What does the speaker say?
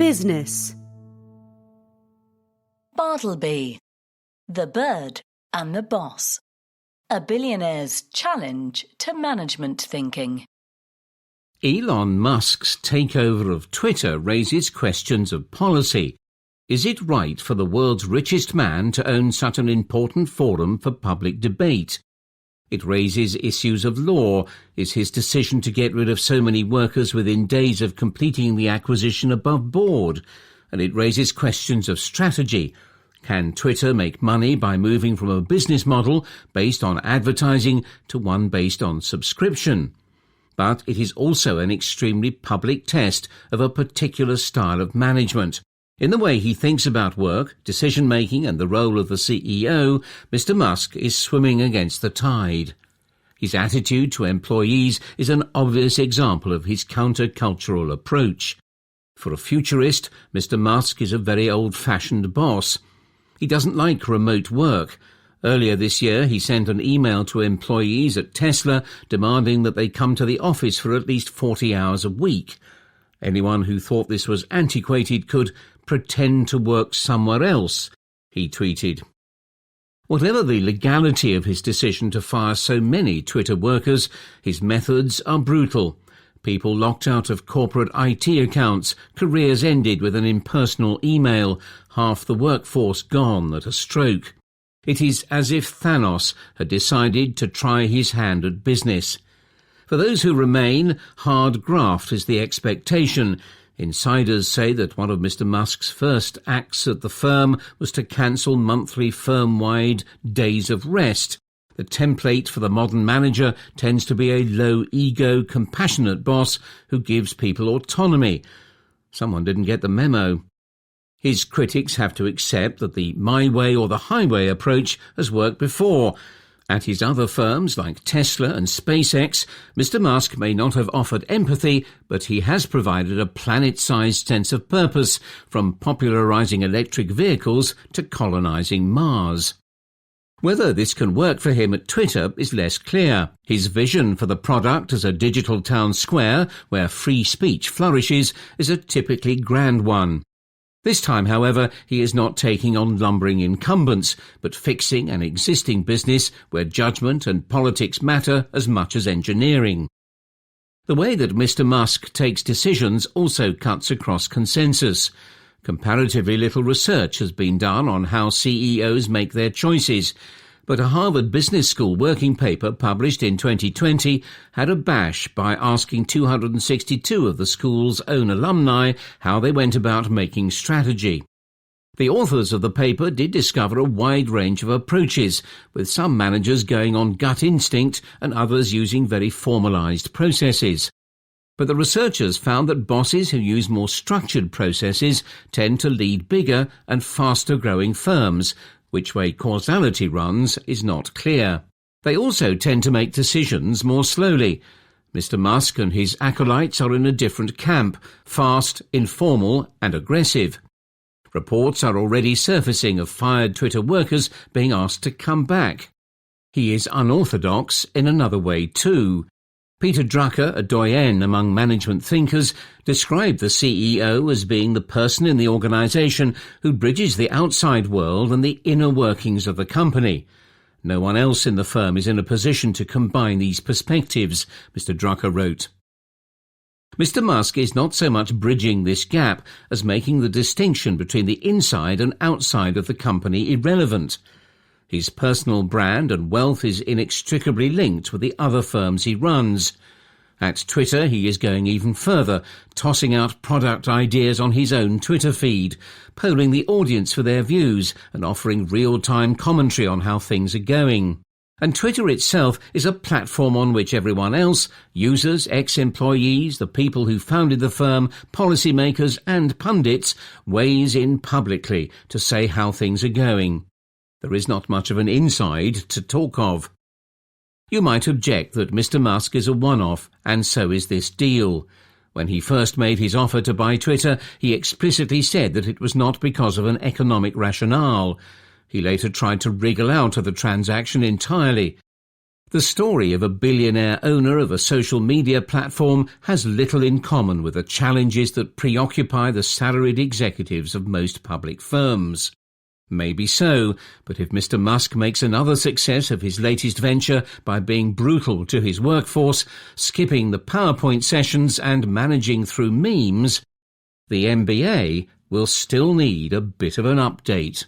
Business. Bartleby, the bird and the boss. A billionaire's challenge to management thinking. Elon Musk's takeover of Twitter raises questions of policy. Is it right for the world's richest man to own such an important forum for public debate? It raises issues of law. Is his decision to get rid of so many workers within days of completing the acquisition above board? And it raises questions of strategy. Can Twitter make money by moving from a business model based on advertising to one based on subscription? But it is also an extremely public test of a particular style of management. In the way he thinks about work, decision-making and the role of the CEO, Mr. Musk is swimming against the tide. His attitude to employees is an obvious example of his counter-cultural approach. For a futurist, Mr. Musk is a very old-fashioned boss. He doesn't like remote work. Earlier this year, he sent an email to employees at Tesla demanding that they come to the office for at least 40 hours a week. Anyone who thought this was antiquated could pretend to work somewhere else, he tweeted. Whatever the legality of his decision to fire so many Twitter workers, his methods are brutal. People locked out of corporate IT accounts, careers ended with an impersonal email, half the workforce gone at a stroke. It is as if Thanos had decided to try his hand at business. For those who remain, hard graft is the expectation. Insiders say that one of Mr. Musk's first acts at the firm was to cancel monthly firm-wide days of rest. The template for the modern manager tends to be a low-ego, compassionate boss who gives people autonomy. Someone didn't get the memo. His critics have to accept that the my way or the highway approach has worked before. At his other firms, like Tesla and SpaceX, Mr. Musk may not have offered empathy, but he has provided a planet-sized sense of purpose, from popularizing electric vehicles to colonizing Mars. Whether this can work for him at Twitter is less clear. His vision for the product as a digital town square, where free speech flourishes, is a typically grand one. This time, however, he is not taking on lumbering incumbents, but fixing an existing business where judgment and politics matter as much as engineering. The way that Mr. Musk takes decisions also cuts across consensus. Comparatively little research has been done on how CEOs make their choices, but a Harvard Business School working paper published in 2020 had a bash by asking 262 of the school's own alumni how they went about making strategy. The authors of the paper did discover a wide range of approaches, with some managers going on gut instinct and others using very formalized processes. But the researchers found that bosses who use more structured processes tend to lead bigger and faster-growing firms. Which way causality runs is not clear. They also tend to make decisions more slowly. Mr. Musk and his acolytes are in a different camp, fast, informal and aggressive. Reports are already surfacing of fired Twitter workers being asked to come back. He is unorthodox in another way too. Peter Drucker, a doyen among management thinkers, described the CEO as being the person in the organization who bridges the outside world and the inner workings of the company. No one else in the firm is in a position to combine these perspectives, Mr. Drucker wrote. Mr. Musk is not so much bridging this gap as making the distinction between the inside and outside of the company irrelevant. His personal brand and wealth is inextricably linked with the other firms he runs. At Twitter, he is going even further, tossing out product ideas on his own Twitter feed, polling the audience for their views, and offering real-time commentary on how things are going. And Twitter itself is a platform on which everyone else, users, ex-employees, the people who founded the firm, policymakers and pundits, weighs in publicly to say how things are going. There is not much of an inside to talk of. You might object that Mr. Musk is a one-off, and so is this deal. When he first made his offer to buy Twitter, he explicitly said that it was not because of an economic rationale. He later tried to wriggle out of the transaction entirely. The story of a billionaire owner of a social media platform has little in common with the challenges that preoccupy the salaried executives of most public firms. Maybe so, but if Mr. Musk makes another success of his latest venture by being brutal to his workforce, skipping the PowerPoint sessions and managing through memes, the MBA will still need a bit of an update.